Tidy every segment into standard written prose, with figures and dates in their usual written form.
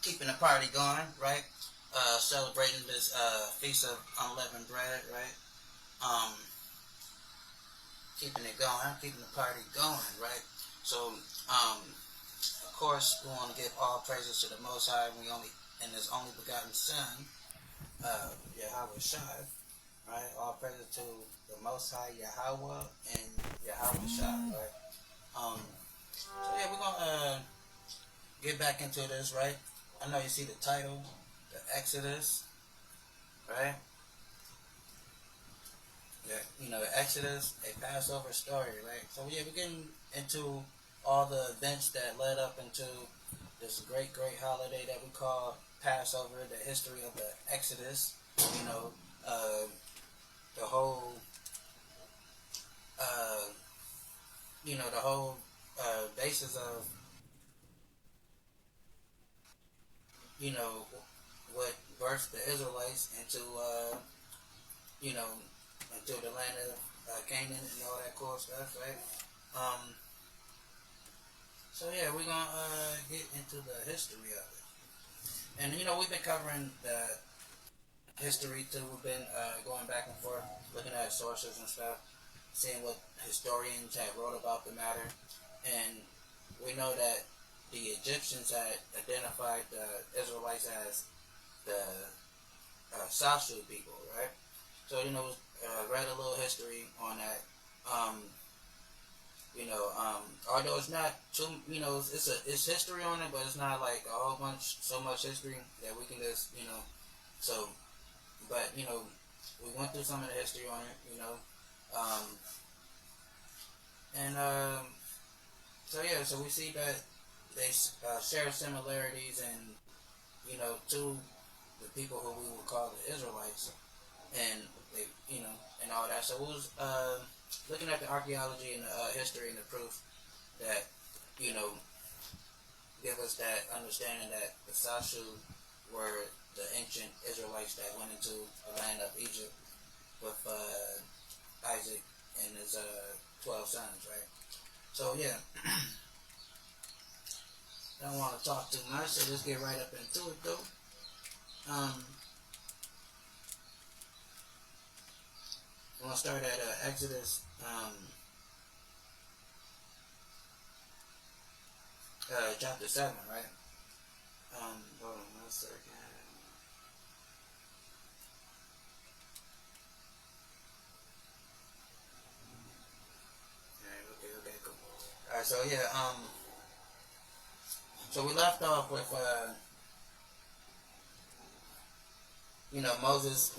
keeping the party going, right? Celebrating this feast of unleavened bread, right? Um, keeping it going, keeping the party going, right? So, of course, we want to give all praises to the Most High. We only and His only begotten Son, Yahweh Shai, right? All praises to the Most High Yahweh and Yahweh Shai, right? So yeah, we're gonna get back into this, right? I know you see the title, the Exodus, right? The Exodus, a Passover story, right? So yeah, we're getting into all the events that led up into this great, great holiday that we call Passover, the history of the Exodus, you know, uh, the whole, uh, the whole basis of, you know, what birthed the Israelites you know, into the land of Canaan and all that cool stuff, right? Um, so yeah, we're gonna get into the history of it, and we've been covering the history too. We've been going back and forth, looking at sources and stuff, seeing what historians have wrote about the matter, and we know that the Egyptians had identified the Israelites as the Sashu people, right? So read a little history on that. Um, although it's not too, it's history on it, but it's not like a whole bunch, so much history that we can just, so, but we went through some of the history on it, um, and so yeah, so we see that they share similarities, and to the people who we would call the Israelites, and they, and all that. So it was looking at the archaeology and the history and the proof that give us that understanding that the Sashu were the ancient Israelites that went into the land of Egypt with Isaac and his 12 sons, right? So yeah, I don't want to talk too much, so let's get right up into it though. I'm gonna start at Exodus chapter 7, right? Hold on 1 second. Okay, cool. Alright, so yeah, so we left off with Moses,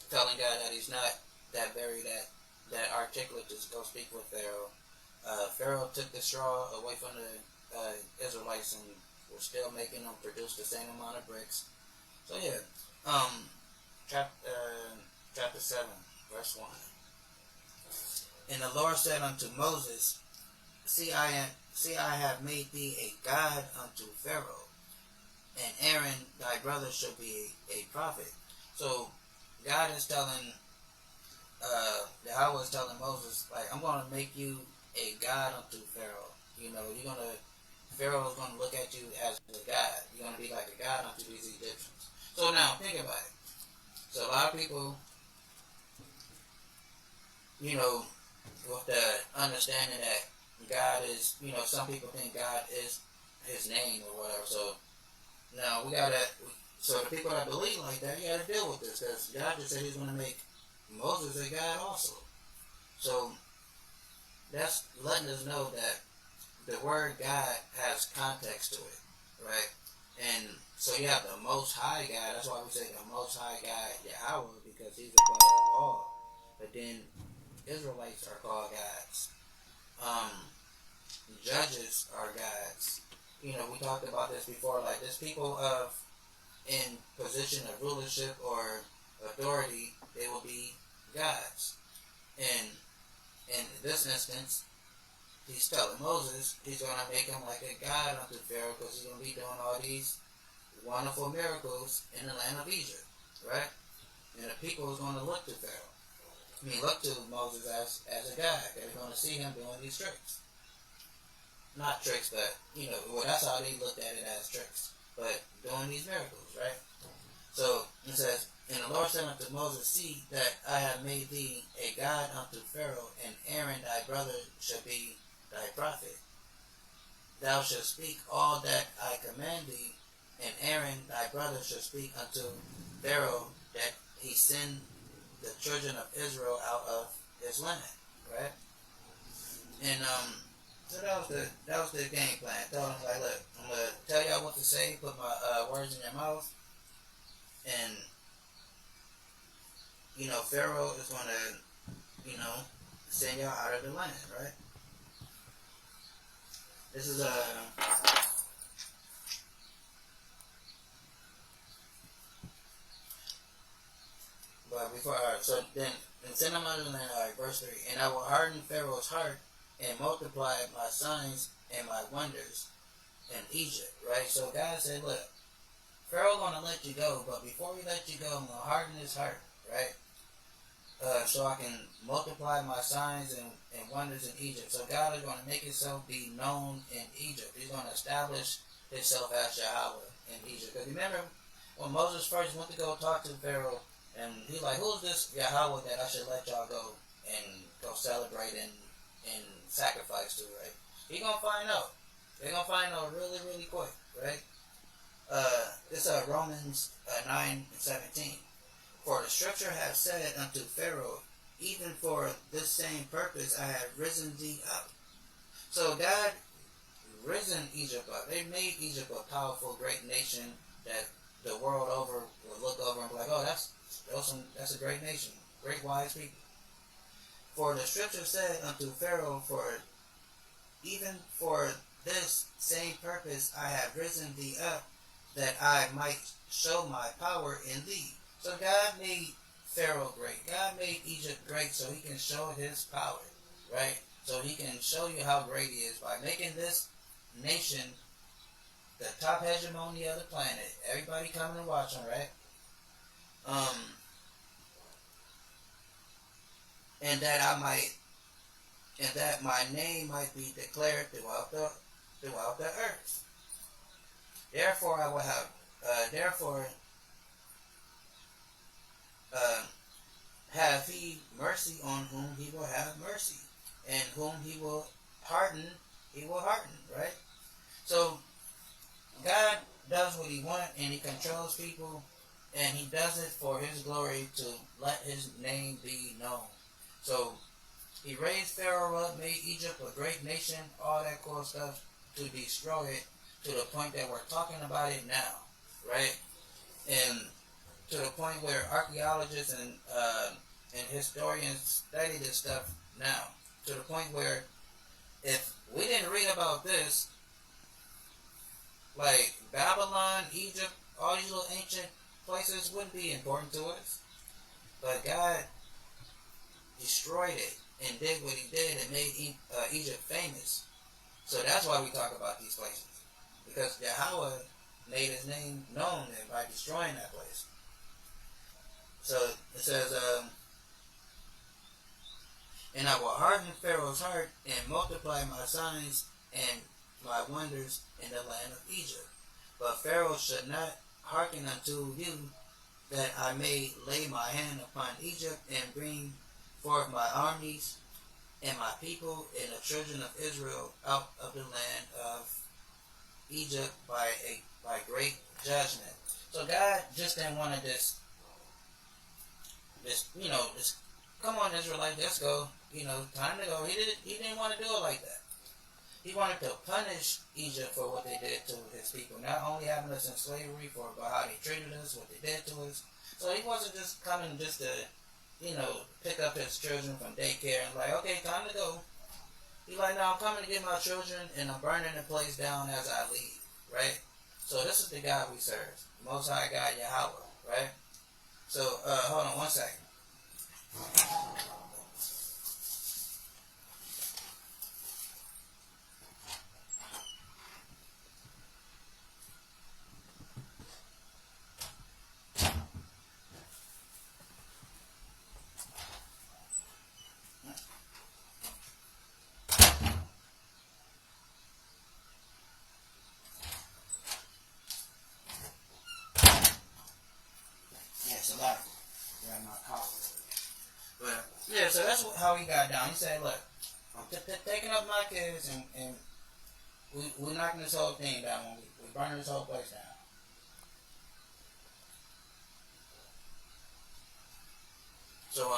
telling God that he's not that articulate to go speak with Pharaoh. Pharaoh took the straw away from the Israelites and was still making them produce the same amount of bricks. So yeah, chapter 7, verse 1. And the Lord said unto Moses, See, I have made thee a god unto Pharaoh, and Aaron thy brother shall be a prophet. So God is telling, Yahweh is telling Moses, like, I'm going to make you a god unto Pharaoh. Pharaoh is going to look at you as a god. You're going to be like a god unto these Egyptians. So now, think about it. So a lot of people, with the understanding that God is, some people think God is his name or whatever. So now so the people that believe like that, you got to deal with this, because God just said he's going to make Moses a god also. So that's letting us know that the word God has context to it, right? And so you have the Most High God. That's why we say the Most High God Yahweh, because he's above all. But then Israelites are called gods. Judges are gods. We talked about this before. Like, there's people in position of rulership or authority, they will be gods. And in this instance, he's telling Moses he's going to make him like a god unto Pharaoh, because he's going to be doing all these wonderful miracles in the land of Egypt, right? And the people is going to look to Pharaoh. Look to Moses as a god. They're going to see him doing these tricks. Not tricks, but, well, that's how they looked at it, as tricks. But doing these miracles, right? So it says, and the Lord said unto Moses, see that I have made thee a god unto Pharaoh, and Aaron thy brother shall be thy prophet. Thou shalt speak all that I command thee, and Aaron thy brother shall speak unto Pharaoh that he send the children of Israel out of his land, right? And so that was the game plan. Told him like, look, I'm gonna tell y'all what to say, put my words in your mouth, and Pharaoh is gonna send y'all out of the land, right? This is but before, alright, so then, and send them out of the land, alright, verse 3. And I will harden Pharaoh's heart and multiply my signs and my wonders in Egypt, right? So God said, look, Pharaoh's going to let you go, but before he let you go, I'm going to harden his heart, right? So I can multiply my signs and wonders in Egypt. So God is going to make himself be known in Egypt. He's going to establish himself as Yahweh in Egypt. Because remember, when Moses first went to go talk to Pharaoh, and he's like, who's this Yahweh that I should let y'all go and go celebrate and sacrifice to, right? He going to find out. They're going to find out really, really quick, right? This is Romans 9:17. For the scripture hath said unto Pharaoh, even for this same purpose I have risen thee up. So God risen Egypt up. They made Egypt a powerful, great nation that the world over will look over and be like, oh, that's a great nation, great wise people. For the scripture said unto Pharaoh, even for this same purpose I have risen thee up, that I might show my power in thee. So God made Pharaoh great. God made Egypt great so he can show his power, right? So he can show you how great he is by making this nation the top hegemony of the planet. Everybody coming and watching, right? And that my name might be declared throughout the earth. Therefore I will have he mercy on whom he will have mercy, and whom he will harden, right? So God does what he wants, and he controls people, and he does it for his glory to let his name be known. So he raised Pharaoh up, made Egypt a great nation, all that cool stuff, to destroy it to the point that we're talking about it now, right? And to the point where archaeologists and historians study this stuff now, to the point where if we didn't read about this, like Babylon, Egypt, all these little ancient places wouldn't be important to us. But God destroyed it and did what he did and made Egypt famous. So that's why we talk about these places. Because Yahweh made his name known by destroying that place. So it says, and I will harden Pharaoh's heart and multiply my signs and my wonders in the land of Egypt. But Pharaoh should not hearken unto you, that I may lay my hand upon Egypt and bring forth my armies and my people and the children of Israel out of the land of Egypt by great judgment. So God just didn't want to just come on, Israelites, let's go. Time to go. He didn't want to do it like that. He wanted to punish Egypt for what they did to his people. Not only having us in slavery, but how they treated us, what they did to us. So he wasn't just coming just to, pick up his children from daycare and like, okay, time to go. He's like, no, I'm coming to get my children and I'm burning the place down as I leave, right? So this is the God we serve. The Most High God, Yahweh, right? So, hold on one second. so that's how he got down. He said, look, I'm taking up my kids and we're knocking this whole thing down. We're burning this whole place down. So,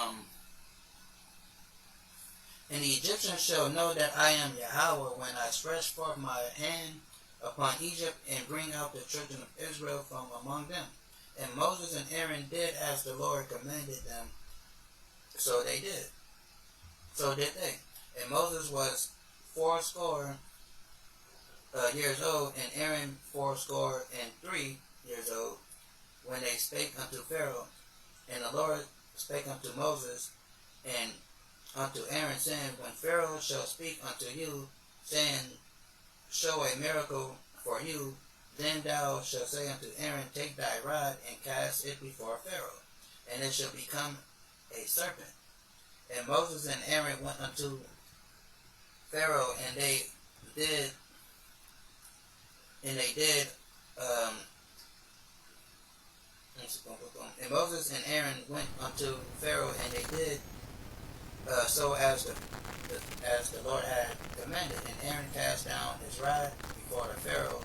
and the Egyptians shall know that I am Yahweh when I stretch forth my hand upon Egypt and bring out the children of Israel from among them. And Moses and Aaron did as the Lord commanded them. So they did. So did they. And Moses was fourscore years old, and Aaron fourscore and 3 years old, when they spake unto Pharaoh. And the Lord spake unto Moses and unto Aaron, saying, when Pharaoh shall speak unto you, saying, show a miracle for you, then thou shalt say unto Aaron, take thy rod and cast it before Pharaoh, and it shall become a serpent. And Moses and Aaron went unto Pharaoh, and they did, and Moses and Aaron went unto Pharaoh, and they did so as the Lord had commanded. And Aaron cast down his rod before the Pharaoh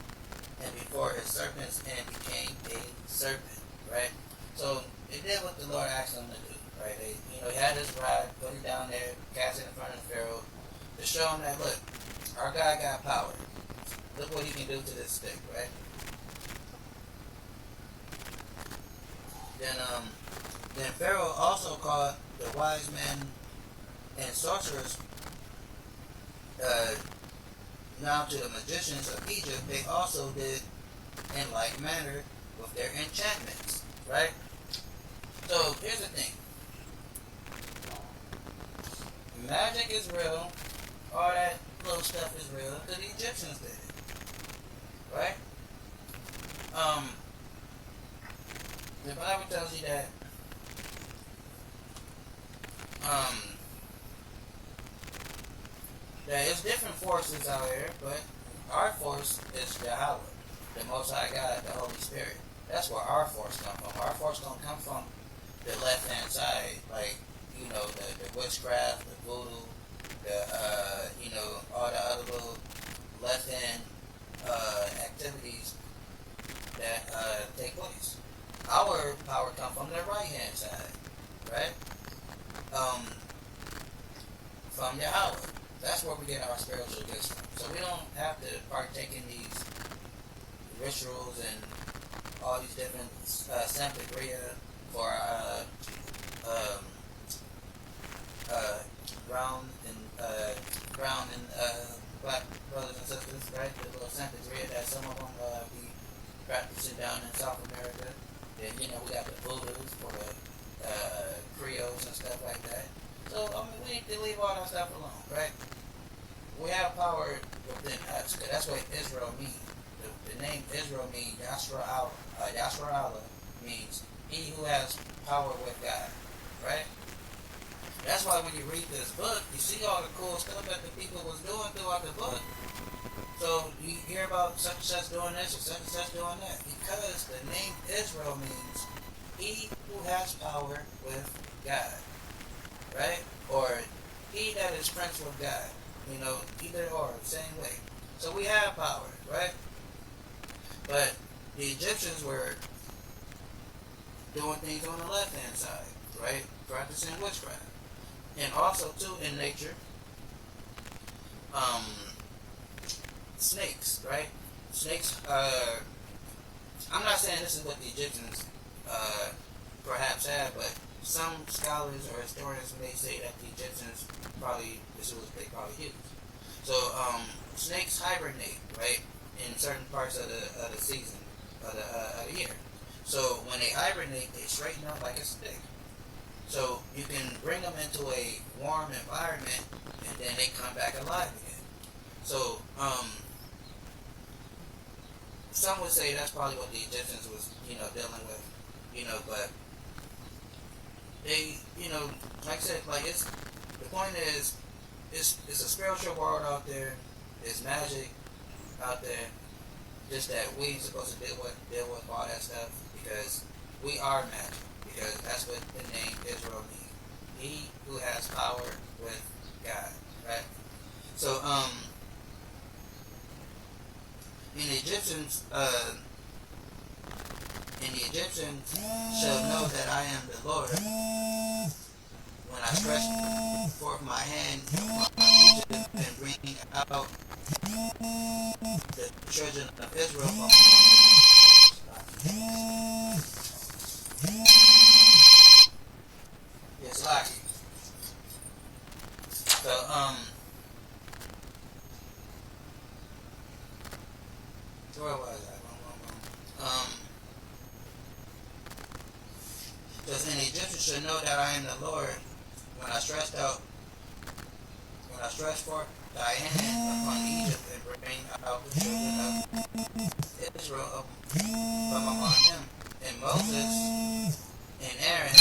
and before his serpents, and became a serpent. Right. So they did what the Lord asked them to do. Right. He had his rod, put it down there, cast it in front of the Pharaoh to show him that, look, our God got power. Look what he can do to this stick. Right. Then Pharaoh also called the wise men and sorcerers now to the magicians of Egypt. They also did in like manner with their enchantments. Right? So here's the thing. Magic is real. All that little stuff is real. The Egyptians did it. Right? The Bible tells you that there's different forces out here, but our force is Yahweh, the Most High God, the Holy Spirit. That's where our force comes from. Our force don't come from the left-hand side, like, the witchcraft, the voodoo, all the other little left-hand activities that take place. Our power comes from the right-hand side, right? From Yahweh. That's where we get our spiritual gifts from. So we don't have to partake in these rituals and all these different Sampagria for brown and black brothers and sisters, right? The little Sampagria that some of them be practicing down in South America. Then we got the voodoos for the Creoles and stuff like that. So we need to leave all that stuff alone, right? We have power within us. That's what Israel means. The name Israel means Yashara'Allah. Yashara'Allah means he who has power with God, right? That's why when you read this book, you see all the cool stuff that the people was doing throughout the book. So you hear about such and such doing this or such and such doing that, because the name Israel means he who has power with God, right? Or he that is friends with God, either or, same way. So we have power, right? But the Egyptians were doing things on the left-hand side, right? Practicing witchcraft. And also, too, in nature, snakes, right? Snakes, I'm not saying this is what the Egyptians perhaps had, but some scholars or historians may say that the Egyptians this was what they probably used. So, snakes hibernate, right, in certain parts of the season, of the year. So, when they hibernate, they straighten up like a stick. So, you can bring them into a warm environment, and then they come back alive again. So, some would say that's probably what the Egyptians was, dealing with, but they, like I said, the point is, it's a spiritual world out there, there's magic out there, just that we ain't supposed to deal with all that stuff, because we are magic, because that's what the name Israel means. he who has power with God, right? So, and the Egyptians, shall know that I am the Lord when I stretch forth my hand upon Egypt and bring out the children of Israel from it's like so where was I? Because an Egyptian should know that I am the Lord when I stretch forth thy hand upon Egypt and bring out the children of Israel from among them. And Moses and Aaron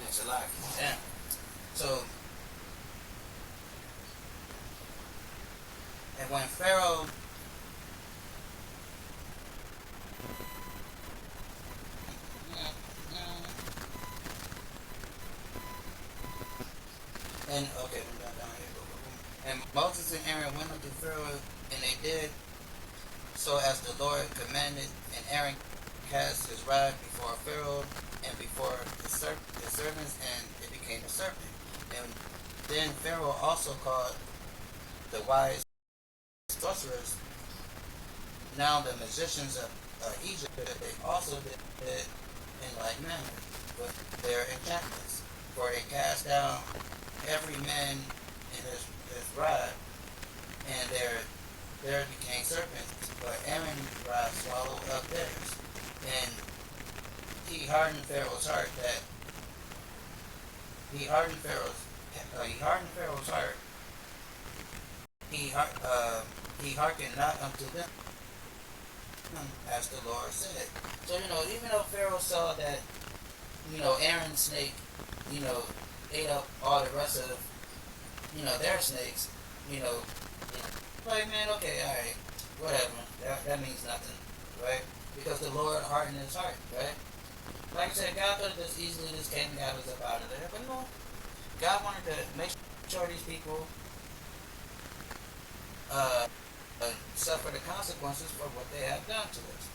it's a lot. Yeah. So and when Pharaoh and okay, we're down here. And Moses and Aaron went up to Pharaoh, and they did so as the Lord commanded. And Aaron cast his rod before Pharaoh and before his servants, and it became a serpent. And then Pharaoh also called the wise sorcerers, now the magicians of Egypt, they also did it in like manner with their enchantments. For they cast down every man in his rod, and there became serpents. But Aaron's rod swallowed up theirs, and he hardened Pharaoh's heart that he hardened Pharaoh's heart. He hearkened not unto them, as the Lord said. So even though Pharaoh saw that Aaron's snake, ate up all the rest of their snakes, like man, okay, all right, whatever, that means nothing, right? Because the Lord hardened his heart, right? Like I said, God could have just easily just came and got us up out of there, but no, God wanted to make sure these people uh, suffer the consequences for what they have done to us.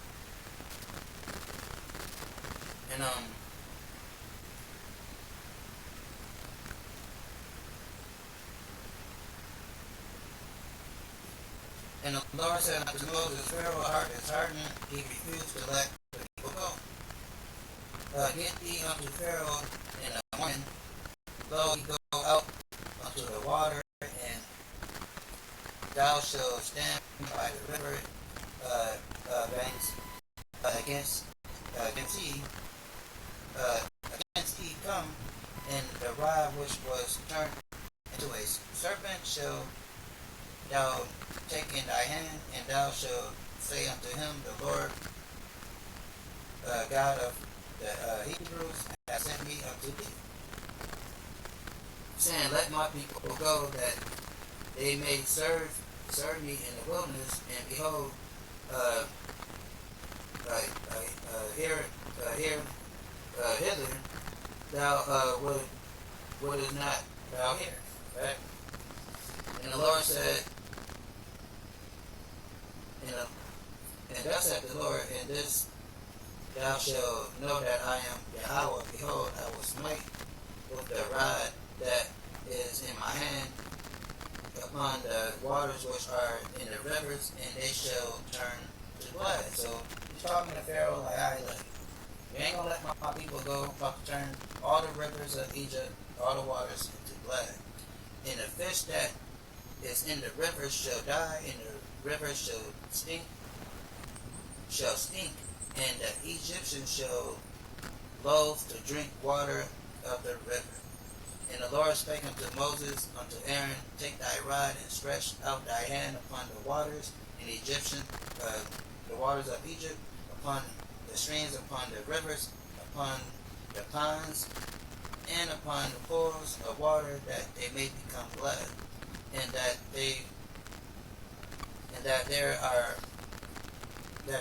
And the Lord said unto Moses, Pharaoh's heart is hardened, he refused to let the people go. Get thee unto Pharaoh in the morning, lo, he go out unto the water, and thou shalt stand by the river banks against he come, and the rod which was turned into a serpent shall thou take in thy hand, and thou shalt say unto him, the Lord God of the Hebrews hath sent me unto thee, saying, let my people go, that they may serve me in the wilderness. And behold, hither thou wouldest not thou hear, right? And the Lord said, and thus saith the Lord, in this thou shalt know that I am Yahweh. Behold, I will smite with the rod that is in my hand upon the waters which are in the rivers, and they shall turn to blood. So he's talking to Pharaoh like, all right, look, you ain't gonna let my people go. I'm about to turn all the rivers of Egypt, all the waters into blood. And the fish that is in the rivers shall die, and the rivers shall stink, and the Egyptians shall loathe to drink water of the river. And the Lord spake unto Moses, unto Aaron, take thy rod and stretch out thy hand upon the waters, and the waters of Egypt, upon the streams, upon the rivers, upon the ponds, and upon the pools of water, that they may become blood, and that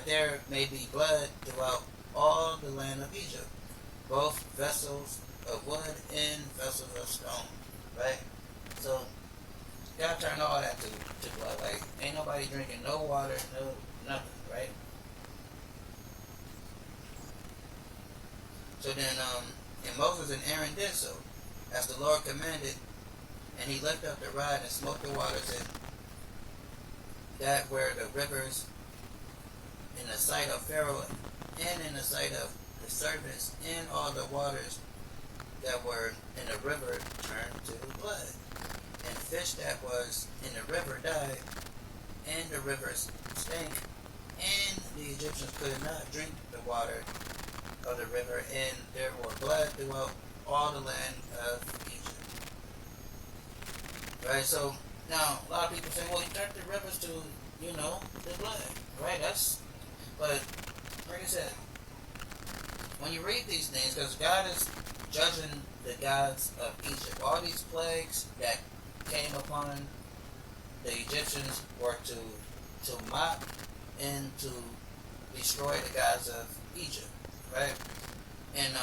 there may be blood throughout all the land of Egypt, both vessels of wood and vessels of stone. Right? So God turned all that to blood. Like, ain't nobody drinking no water, no nothing, right? So then and Moses and Aaron did so, as the Lord commanded, and he lifted up the rod and smote the waters, and that were the rivers in the sight of Pharaoh, and in the sight of the servants, and all the waters that were in the river turned to blood. And fish that was in the river died, and the rivers stank, and the Egyptians could not drink the water of the river, and there were blood throughout all the land of Egypt. Right, so now a lot of people say, well, he turned the rivers to, the blood. Right? But like I said, when you read these things, because God is judging the gods of Egypt, all these plagues that came upon the Egyptians were to mock and to destroy the gods of Egypt, right? And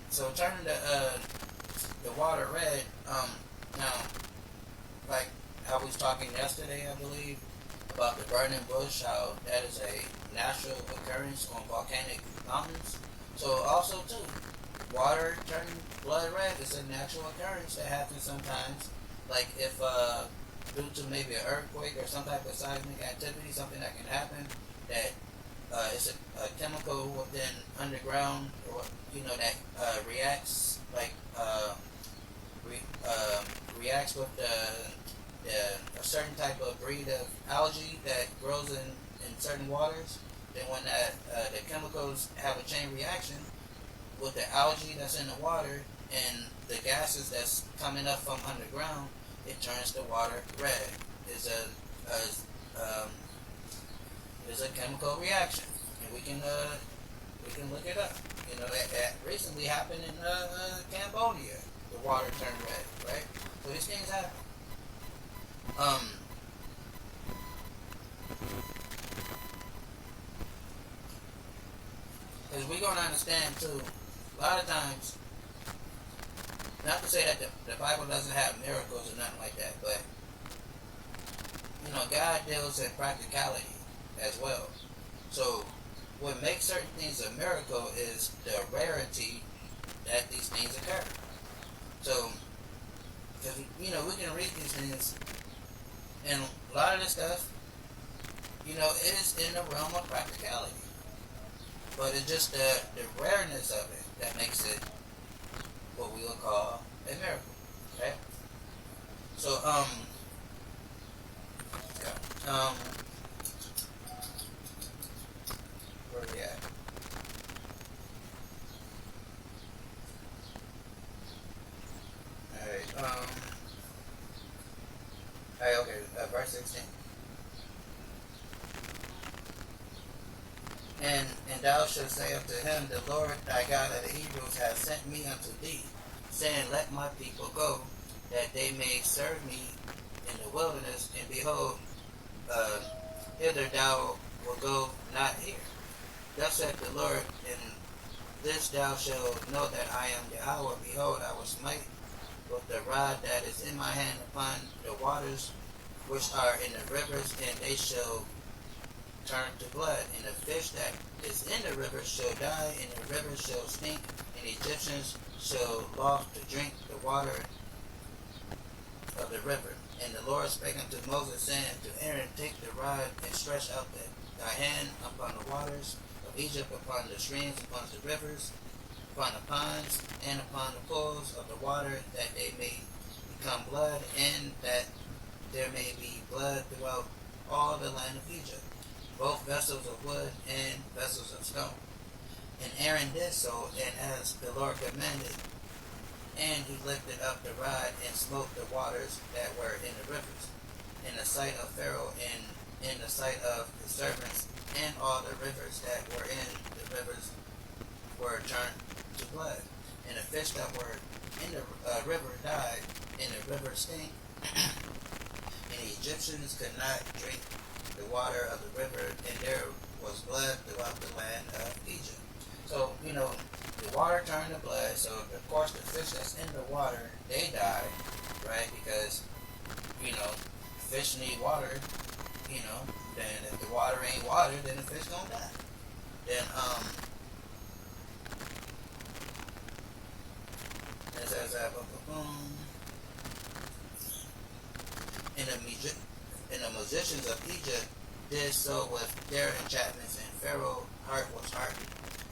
so turning the water red. Now, like how we was talking yesterday, I believe, about the burning bush, how that is a natural occurrence on volcanic mountains. So also too, water turning blood red is a natural occurrence that happens sometimes. Like if due to maybe an earthquake or some type of seismic activity, something that can happen that it's a chemical within underground, or that reacts reacts with a certain type of breed of algae that grows in certain waters. Then when the chemicals have a chain reaction with the algae that's in the water and the gases that's coming up from underground, it turns the water red. It's a chemical reaction, and we can look it up. That recently happened in Cambodia. The water turned red, right? So these things happen. As we're gonna understand too, a lot of times, not to say that the Bible doesn't have miracles or nothing like that, but God deals in practicality as well. So what makes certain things a miracle is the rarity that these things occur. So, because we can read these things, and a lot of this stuff, is in the realm of practicality. But it's just the rareness of it that makes it what we would call a miracle. Okay? So, where are we at? Alright, okay, verse 16. And thou shalt say unto him, the Lord thy God of the Hebrews hath sent me unto thee, saying, let my people go, that they may serve me in the wilderness. And behold, hither thou wilt go not here. Thus saith the Lord, and this thou shalt know that I am Yahweh. Behold, I will smite with the rod that is in my hand upon the waters which are in the rivers, and they shall turn to blood. And the fish that is in the river shall die, and the river shall stink, and the Egyptians shall love to drink the water of the river. And the Lord spake unto Moses, saying to Aaron, take the rod and stretch out thy hand upon the waters of Egypt, upon the streams, upon the rivers, upon the ponds, and upon the pools of the water, that they may become blood, and that there may be blood throughout all the land of Egypt. both vessels of wood and vessels of stone. And Aaron did so, and as the Lord commanded, and he lifted up the rod and smote the waters that were in the rivers, in the sight of Pharaoh and in the sight of his servants, and all the rivers that were in the rivers were turned to blood. And the fish that were in the river died, and the river stank, and the Egyptians could not drink the water of the river, and there was blood throughout the land of Egypt. So, the water turned to blood, so of course the fish that's in the water, they die, right? Because, fish need water, then if the water ain't water, then the fish gonna die. Then, it says, and the musicians of Egypt did so with their enchantments, and Pharaoh's heart was hardened.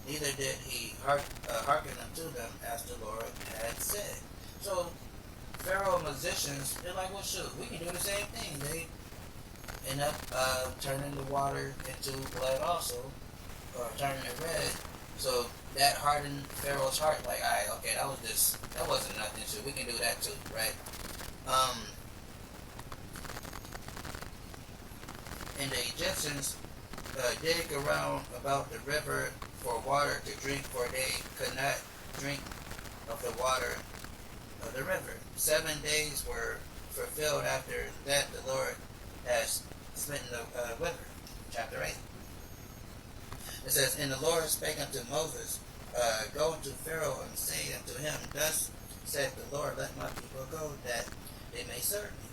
Neither did he hearken unto them as the Lord had said. So Pharaoh musicians, they're like, well, shoot, we can do the same thing. They end up turning the water into blood also, or turning it red. So that hardened Pharaoh's heart. Like, all right, okay, that wasn't nothing. So we can do that too, right? And the Egyptians dig around about the river for water to drink, for they could not drink of the water of the river. 7 days were fulfilled after that the Lord has smitten the river. Chapter 8. It says, and the Lord spake unto Moses, go unto Pharaoh and say unto him, thus said the Lord, let my people go, that they may serve me.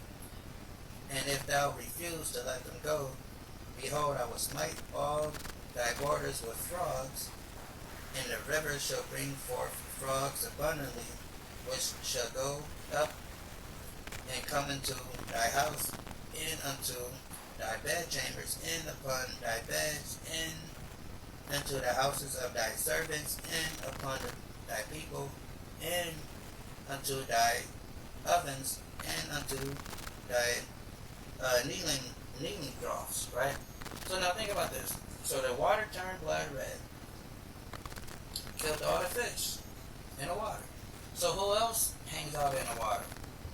And if thou refuse to let them go, behold, I will smite all thy borders with frogs, and the rivers shall bring forth frogs abundantly, which shall go up and come into thy house, and unto thy bedchambers, and upon thy beds, and unto the houses of thy servants, and upon thy people, and unto thy ovens, and unto thy kneeling troughs, right? So now think about this. So the water turned blood red, killed all the fish in the water. So who else hangs out in the water?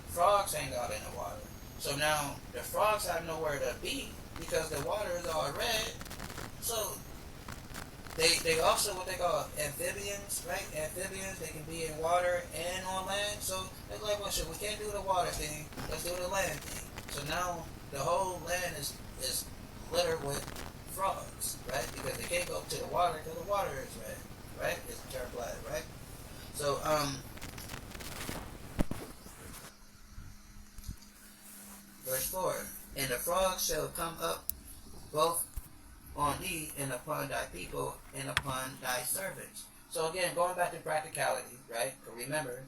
Frogs hang out in the water. So now the frogs have nowhere to be because the water is all red. So they also what they call amphibians, right? Amphibians, they can be in water and on land. So they're like, well, shit, we can't do the water thing. Let's do the land thing. So now the whole land is littered with frogs, right? Because they can't go to the water because the water is red, right? It's turned blood, right? So verse 4, and the frogs shall come up both on thee and upon thy people and upon thy servants. So again, going back to practicality, right? Remember,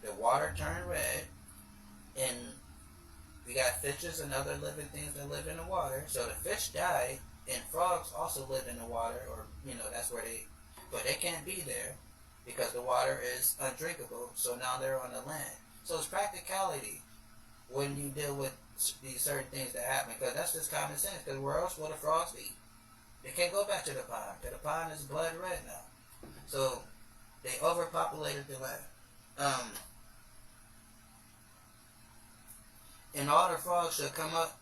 the water turned red, and we got fishes and other living things that live in the water. So the fish die, and frogs also live in the water, or that's where but they can't be there because the water is undrinkable. So now they're on the land. So it's practicality when you deal with these certain things that happen, because that's just common sense. Because where else will the frogs be? They can't go back to the pond, because the pond is blood red now. So they overpopulated the land. And all the frogs shall come up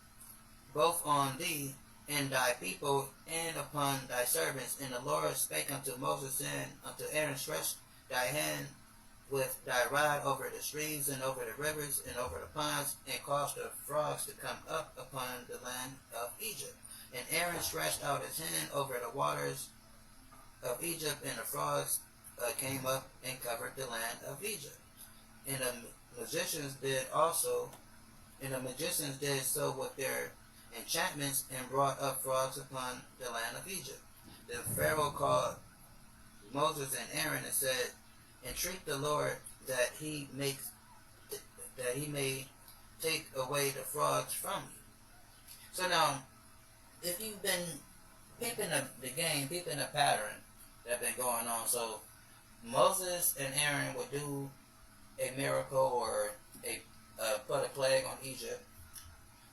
both on thee and thy people and upon thy servants. And the Lord spake unto Moses, saying unto Aaron, stretch thy hand with thy rod over the streams and over the rivers and over the ponds, and cause the frogs to come up upon the land of Egypt. And Aaron stretched out his hand over the waters of Egypt, and the frogs came up and covered the land of Egypt. And the magicians did so with their enchantments, and brought up frogs upon the land of Egypt. Then Pharaoh called Moses and Aaron and said, entreat the Lord that he may take away the frogs from you. So now, if you've been peeping the game, peeping the pattern that's been going on, so Moses and Aaron would do a miracle or put a plague on Egypt,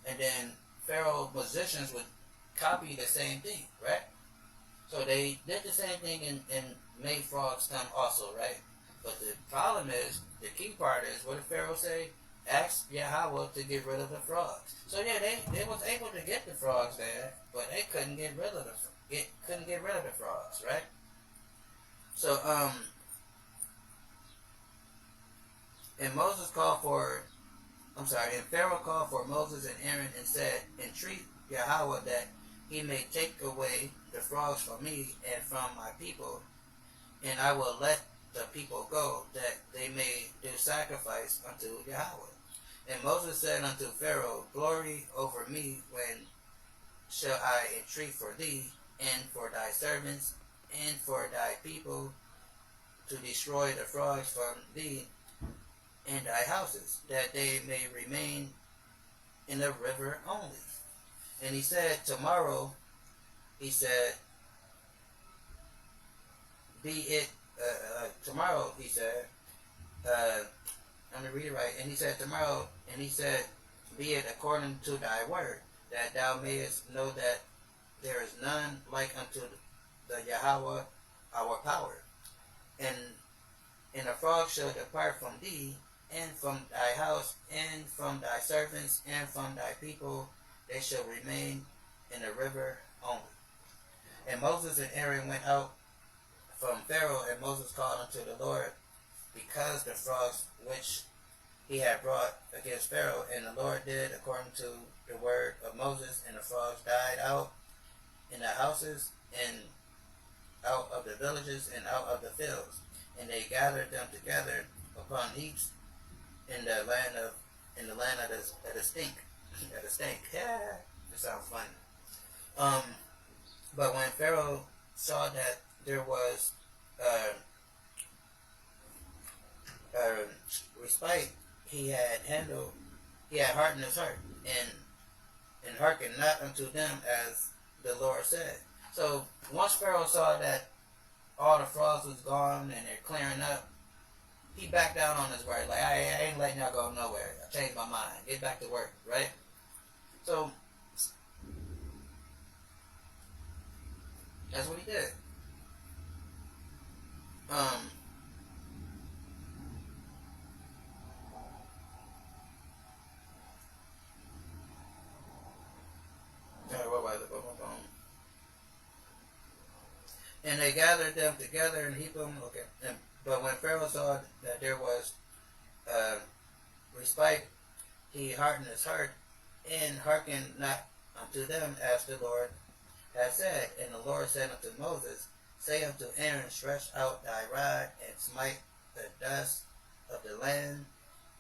and then Pharaoh's musicians would copied the same thing, right? So they did the same thing and made frogs come also, right? But the problem is, the key part is, what did Pharaoh say? Ask Yahweh to get rid of the frogs. So yeah, they was able to get the frogs there, but they couldn't get rid of couldn't get rid of the frogs, right? So and Moses called for and Pharaoh called for Moses and Aaron and said, entreat Yahweh that he may take away the frogs from me and from my people, and I will let the people go, that they may do sacrifice unto Yahweh. And Moses said unto Pharaoh, glory over me, when shall I entreat for thee, and for thy servants, and for thy people, to destroy the frogs from thee and thy houses, that they may remain in the river only. And he said, tomorrow, he said, be it, tomorrow, he said, let me read it right. And he said, tomorrow, and he said, be it according to thy word, that thou mayest know that there is none like unto the Yahweh our power. And the frog shall depart from thee, and from thy house, and from thy servants, and from thy people, they shall remain in the river only. And Moses and Aaron went out from Pharaoh, and Moses called unto the Lord, because the frogs which he had brought against Pharaoh. And the Lord did according to the word of Moses, and the frogs died out in the houses, and out of the villages, and out of the fields. And they gathered them together upon heaps in the land of the stink. At the stink. Yeah, it sounds funny. But when Pharaoh saw that there was respite, he had hardened his heart, and hearkened not unto them as the Lord said. So once Pharaoh saw that all the frogs was gone and they're clearing up, he backed down on his word. Like, I ain't letting y'all go nowhere. I changed my mind. Get back to work, right? So that's what he did. What was it? And they gathered them together and heaped them. Okay. But when Pharaoh saw that there was respite, he hardened his heart and hearkened not unto them as the Lord had said. And the Lord said unto Moses, say unto Aaron, stretch out thy rod and smite the dust of the land,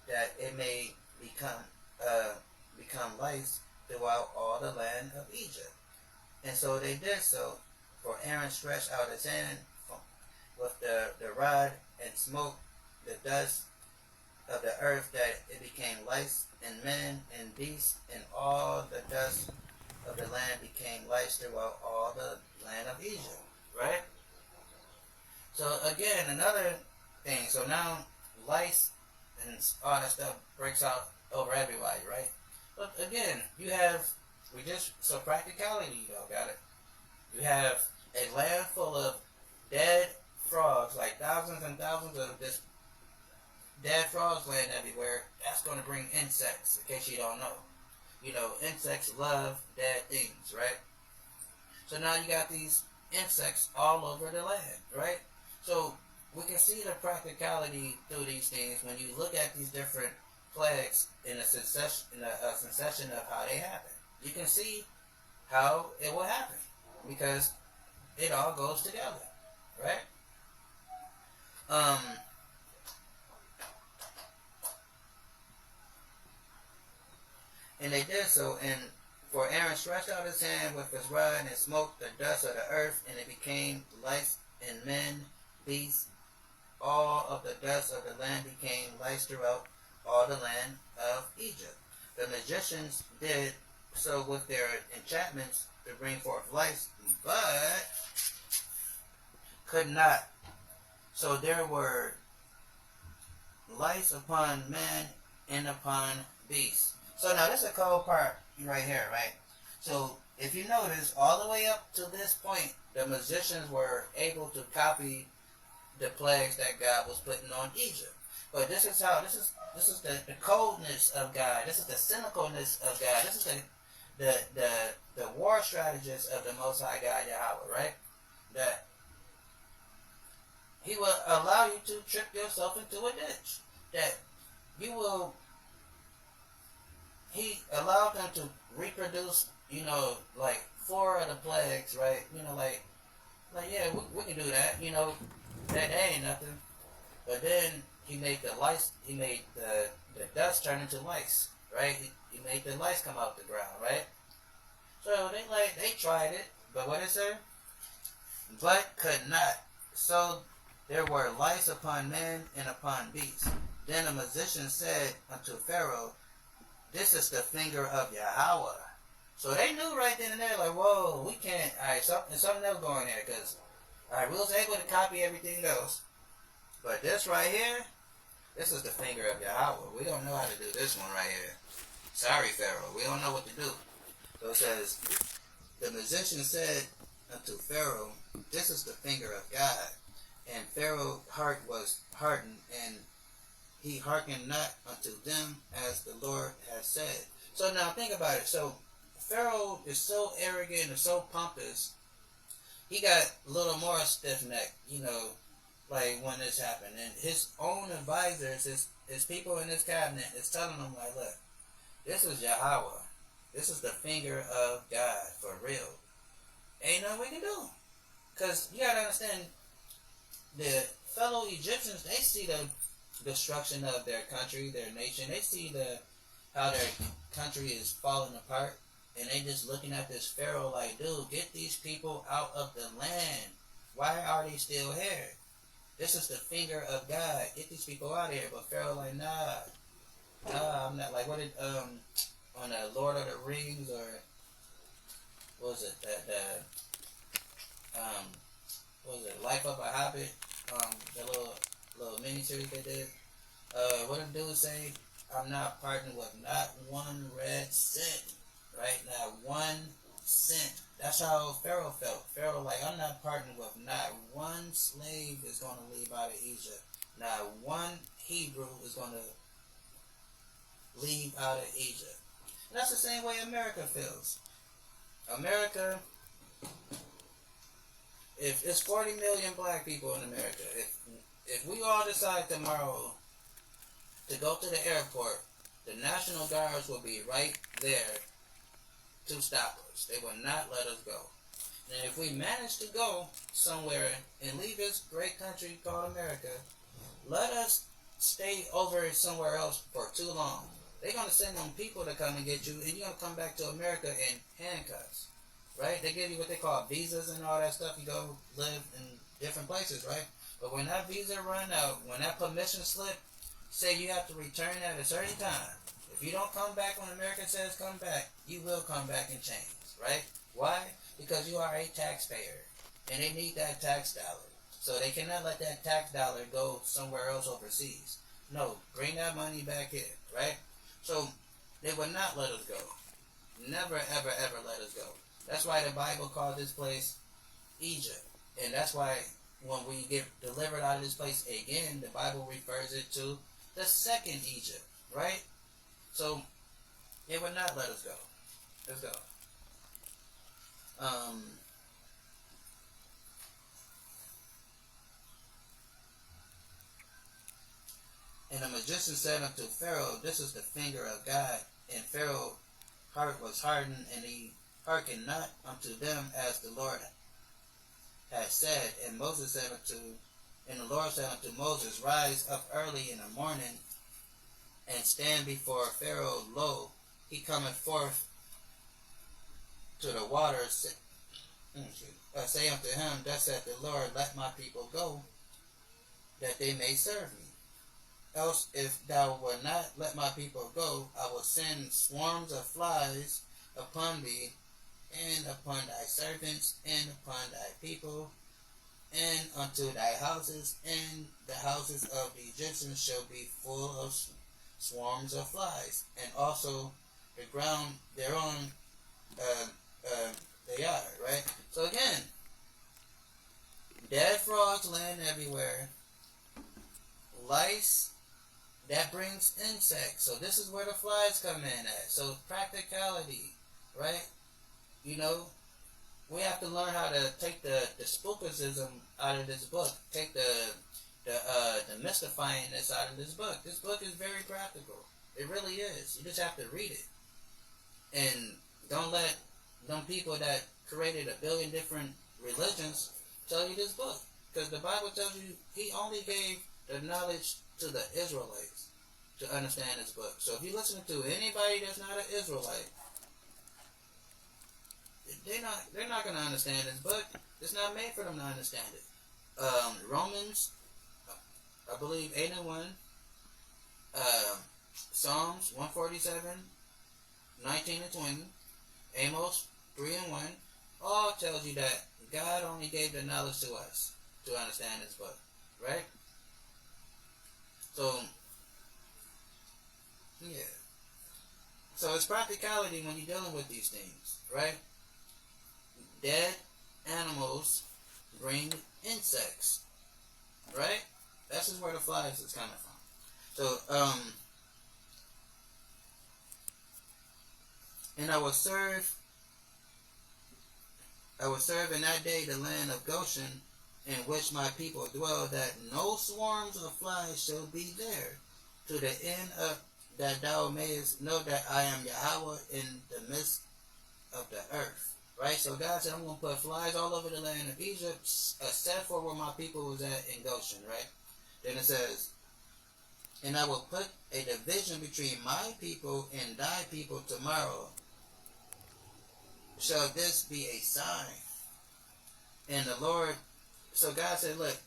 that it may become lice throughout all the land of Egypt. And so they did so. For Aaron stretched out his hand with the rod and smote the dust of the earth, that it became lice, and men and beasts, and all the dust of the land became lice throughout all the land of Egypt. Right? So again, another thing. So now lice and all that stuff breaks out over everybody, right? But again, so practicality, got it. You have a land full of dead frogs, like thousands and thousands of this dead frogs laying everywhere. That's going to bring insects, in case you don't know. Insects love dead things, right? So now you got these insects all over the land, right? So we can see the practicality through these things when you look at these different plagues in a succession of how they happen. You can see how it will happen, because it all goes together, right? And they did so, and for Aaron stretched out his hand with his rod and smote the dust of the earth, and it became lice, and men, beasts, all of the dust of the land became lice throughout all the land of Egypt. The magicians did so with their enchantments to bring forth lice, but could not. So there were lice upon man and upon beasts. So now this is a cold part right here, right? So if you notice, all the way up to this point, the magicians were able to copy the plagues that God was putting on Egypt. But this is the coldness of God. This is the cynicalness of God. This is the war strategist of the Most High God Yahweh, right? That He will allow you to trip yourself into a ditch. That you will. He allowed them to reproduce, like four of the plagues, right? Yeah, we can do that. That ain't nothing. But then he made the lice. He made the dust turn into lice, right? He made the lice come out the ground, right? So they tried it, but what it say? But could not. So there were lice upon men and upon beasts. Then the magician said unto Pharaoh, "This is the finger of Yahweh." So they knew right then and there, like, whoa, we can't. All right, something else going there, because all right, we was able to copy everything else, but this right here, this is the finger of Yahweh. We don't know how to do this one right here. Sorry, Pharaoh, we don't know what to do. So it says, the magician said unto Pharaoh, "This is the finger of God." And Pharaoh's heart was hardened, and he hearkened not unto them as the Lord has said. So now think about it. So Pharaoh is so arrogant and so pompous. He got a little more stiff-necked, like when this happened. And his own advisors, his people in his cabinet is telling him, like, look, this is Yahweh. This is the finger of God for real. Ain't nothing we can do. Because you got to understand, the fellow Egyptians, they see the destruction of their country, their nation. They see how their country is falling apart. And they just looking at this Pharaoh like, dude, get these people out of the land. Why are they still here? This is the finger of God. Get these people out of here. But Pharaoh like, nah, I'm not. Like, what did, on the Lord of the Rings, or what was it, what was it, Life of a Hobbit, the little miniseries they did. What did the dude say? I'm not partnering with not one red cent. Right? Not 1 cent. That's how Pharaoh felt. Pharaoh like, I'm not partnering with not one slave is going to leave out of Egypt. Not one Hebrew is going to leave out of Egypt. And that's the same way America feels. America, if it's 40 million black people in America, if we all decide tomorrow to go to the airport, the National Guards will be right there to stop us. They will not let us go. And if we manage to go somewhere and leave this great country called America, let us stay over somewhere else for too long. They're going to send them people to come and get you, and you're going to come back to America in handcuffs. Right? They give you what they call visas and all that stuff. You go live in different places, right? But when that visa run out, when that permission slip say you have to return at a certain time, if you don't come back when America says come back, you will come back in chains, right? Why? Because you are a taxpayer, and they need that tax dollar. So they cannot let that tax dollar go somewhere else overseas. No, bring that money back in, right? So they would not let us go. Never, ever, ever let us go. That's why the Bible called this place Egypt. And that's why when we get delivered out of this place again, the Bible refers it to the second Egypt, right? So they would not let us go. Let's go. And the magician said unto Pharaoh, "This is the finger of God." And Pharaoh's heart was hardened, and he hearkened not unto them as the Lord had said. And the Lord said unto Moses, "Rise up early in the morning, and stand before Pharaoh. Lo, he cometh forth to the waters. Say unto him, Thus saith the Lord, Let my people go, that they may serve me. Else, if thou wilt not let my people go, I will send swarms of flies upon thee, and upon thy servants, and upon thy people, and unto thy houses, and the houses of the Egyptians shall be full of swarms of flies, and also the ground thereon they are, right? So again, dead frogs land everywhere. Lice, that brings insects. So this is where the flies come in at. So practicality, right? You know, we have to learn how to take the spookism out of this book. Take the mystifyingness out of this book. This book is very practical. It really is. You just have to read it. And don't let them people that created a billion different religions tell you this book. Because the Bible tells you he only gave the knowledge to the Israelites to understand this book. So if you listen to anybody that's not an Israelite, they're not going to understand this book. It's not made for them to understand it. Romans, I believe 8 and 1. Psalms 147, 19 and 20. Amos 3 and 1. All tells you that God only gave the knowledge to us to understand this book. Right? So, yeah. So it's practicality when you're dealing with these things. Right? Dead animals bring insects, right? That's just where the flies is coming from. So, and I will serve in that day the land of Goshen, in which my people dwell, that no swarms of flies shall be there, to the end of that thou mayest know that I am Yahweh in the midst of the earth. Right? So God said, I'm going to put flies all over the land of Egypt, except for where my people was at in Goshen, right? Then it says, and I will put a division between my people and thy people tomorrow. Shall this be a sign? And the Lord, so God said, look,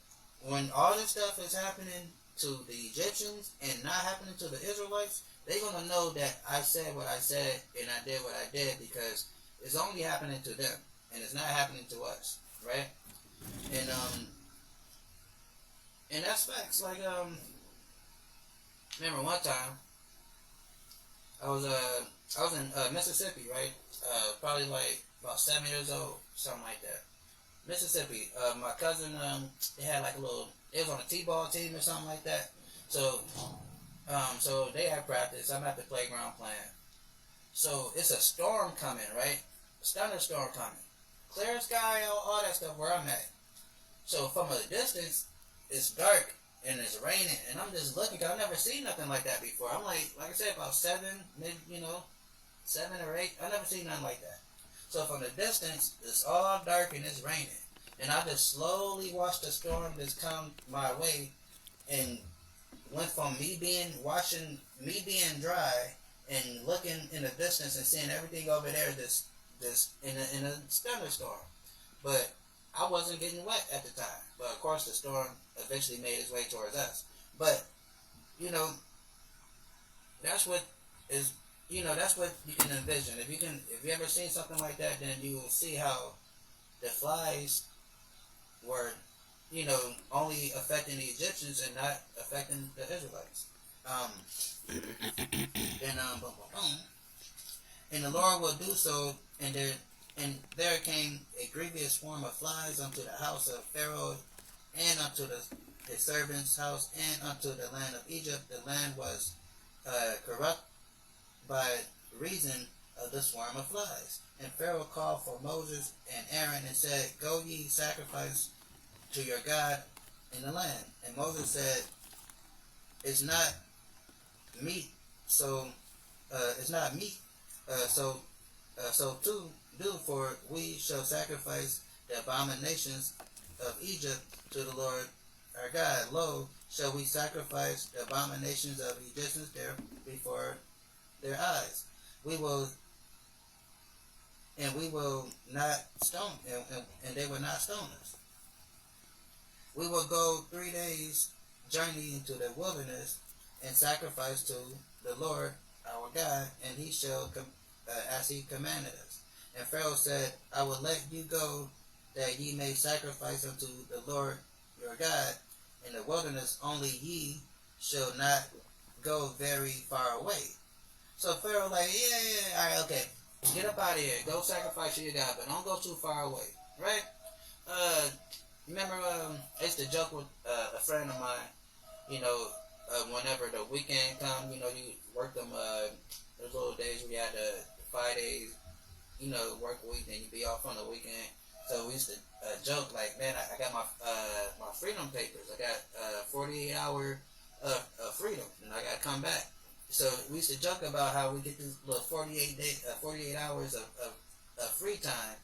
when all this stuff is happening to the Egyptians and not happening to the Israelites, they're going to know that I said what I said and I did what I did, because it's only happening to them, and it's not happening to us, right? And that's facts. Like remember one time I was in Mississippi, right? Probably like about 7 years old, something like that. Mississippi. My cousin, they had like a little. It was on a t-ball team or something like that. So they had practice. I'm at the playground playing. So it's a storm coming, right? Thunderstorm coming. Clear sky, all that stuff where I'm at. So from a distance, it's dark and it's raining, and I'm just looking, because I've never seen nothing like that before. I'm like I said, about 7, maybe, 7 or 8. I've never seen nothing like that. So from the distance, it's all dark and it's raining. And I just slowly watched the storm just come my way, and went from me being dry and looking in the distance and seeing everything over there just in a thunderstorm. But I wasn't getting wet at the time. But of course the storm eventually made its way towards us. But, that's what is, that's what you can envision. If you ever seen something like that, then you will see how the flies were, only affecting the Egyptians and not affecting the Israelites. And the Lord will do so, and there came a grievous swarm of flies unto the house of Pharaoh, and unto his servants' house, and unto the land of Egypt. The land was corrupt by reason of the swarm of flies. And Pharaoh called for Moses and Aaron and said, Go ye sacrifice to your God in the land. And Moses said, It's not meat, so it's not meat. So to do, for we shall sacrifice the abominations of Egypt to the Lord our God. Lo, shall we sacrifice the abominations of Egyptians there before their eyes. We will not stone, and they will not stone us. We will go 3 days journey into the wilderness and sacrifice to the Lord our God, and he shall as he commanded us. And Pharaoh said, I will let you go, that ye may sacrifice unto the Lord your God in the wilderness, only ye shall not go very far away. So Pharaoh like, yeah, all right, okay. Get up out of here. Go sacrifice to your God, but don't go too far away. Right? Uh, remember, I used to joke with a friend of mine. You know, whenever the weekend come, you know, you work them those little days where you had the 5 days, you know, work week, and you be off on the weekend. So we used to joke like, man, I got my freedom papers. I got 48 hour freedom, and I got to come back. So we used to joke about how we get this little 48 hours of free time.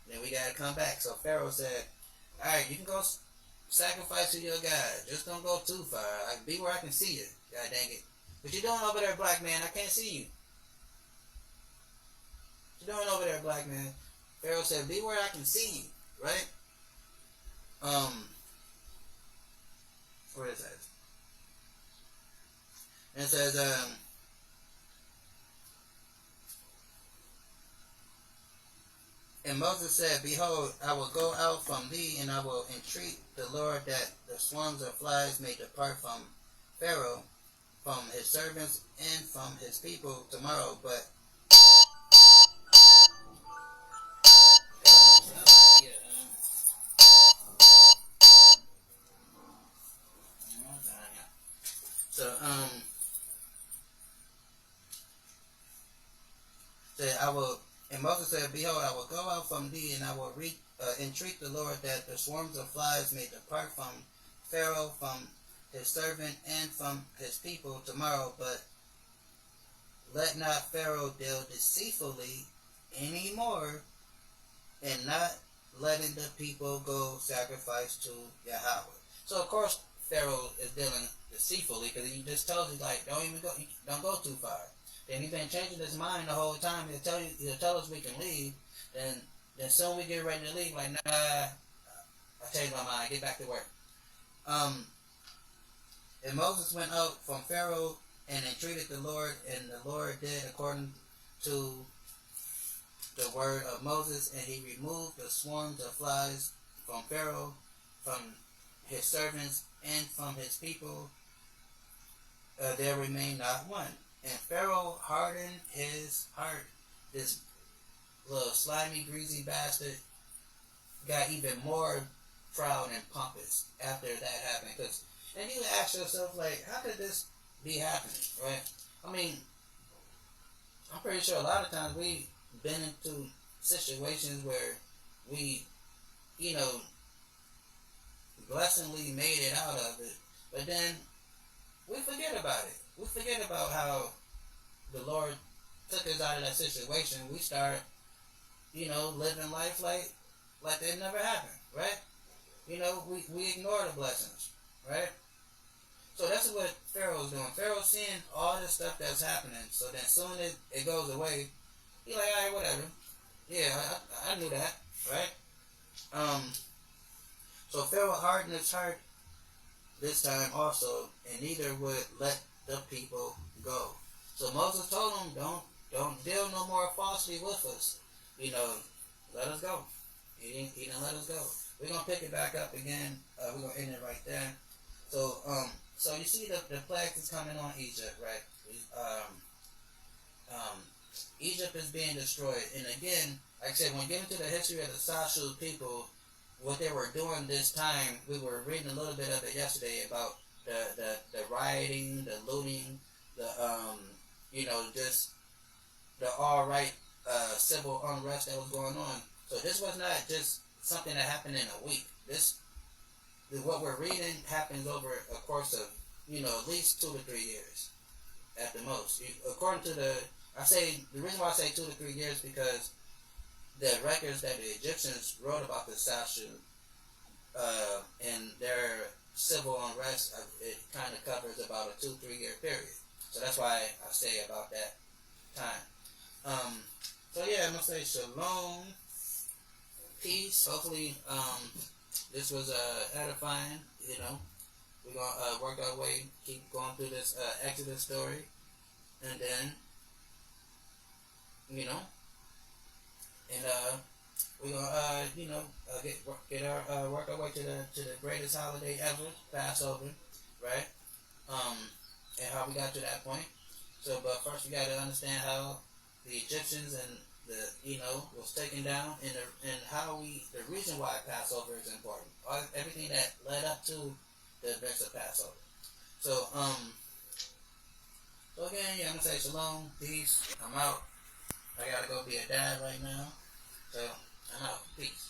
Then we got to come back. So Pharaoh said, all right, you can go sacrifice to your God. Just don't go too far. Be where I can see you. God dang it. What you doing over there, black man? I can't see you. What you doing over there, black man? Pharaoh said, be where I can see you. Right? What is that? And it says, and Moses said, behold, I will go out from thee, and I will entreat the Lord that the swarms of flies may depart from Pharaoh, from his servants, and from his people tomorrow. But so said, I will, and Moses said, behold, I will go out from thee, and I will entreat the Lord that the swarms of flies may depart from Pharaoh, from his servant, and from his people tomorrow. But let not Pharaoh deal deceitfully any more, and not letting the people go sacrifice to Yahweh. So of course Pharaoh is dealing deceitfully, because he just told you, like, don't go too far. Then he's been changing his mind the whole time. He'll tell us we can leave. Then soon we get ready to leave, like, nah, I changed my mind. Get back to work. And Moses went out from Pharaoh and entreated the Lord, and the Lord did according to the word of Moses, and he removed the swarms of flies from Pharaoh, from his servants, and from his people. There remained not one. And Pharaoh hardened his heart. This little slimy, greasy bastard got even more proud and pompous after that happened. And you ask yourself, like, how could this be happening, right? I mean, I'm pretty sure a lot of times we've been into situations where we, you know, blessingly made it out of it, but then we forget about it. We forget about how the Lord took us out of that situation. We start, you know, living life like it never happened, right? You know, we ignore the blessings, right? So that's what Pharaoh's doing. Pharaoh's seeing all this stuff that's happening. So then soon as it goes away, he's like, all right, whatever. Yeah, I knew that, right? So Pharaoh hardened his heart this time also, and neither would let the people go. So Moses told him, don't deal no more falsely with us. You know, let us go. He didn't let us go. We're gonna pick it back up again. We're gonna end it right there. So you see the plague is coming on Egypt, right? Egypt is being destroyed, and again, like I said, when we get into the history of the Sashu people, what they were doing this time, we were reading a little bit of it yesterday about the rioting, the looting, the you know, just the all right civil unrest that was going on. So this was not just something that happened in a week. What we're reading happens over a course of, you know, at least 2 to 3 years at the most. According to the reason why I say 2 to 3 years, because the records that the Egyptians wrote about the Sashu and their civil unrest, it kind of covers about a 2-3 year period. So that's why I say about that time. So yeah, I'm gonna say shalom, peace. Hopefully, this was edifying. You know, we're gonna work our way, keep going through this Exodus story, and then, you know, and we're gonna work our way to the greatest holiday ever, Passover, right? And how we got to that point. So, but first we got to understand how the Egyptians and was taken down, and how the reason why Passover is important. Everything that led up to the events of Passover. So so again, yeah, I'm gonna say shalom, peace. I'm out. I gotta go be a dad right now. So I'm out. Peace.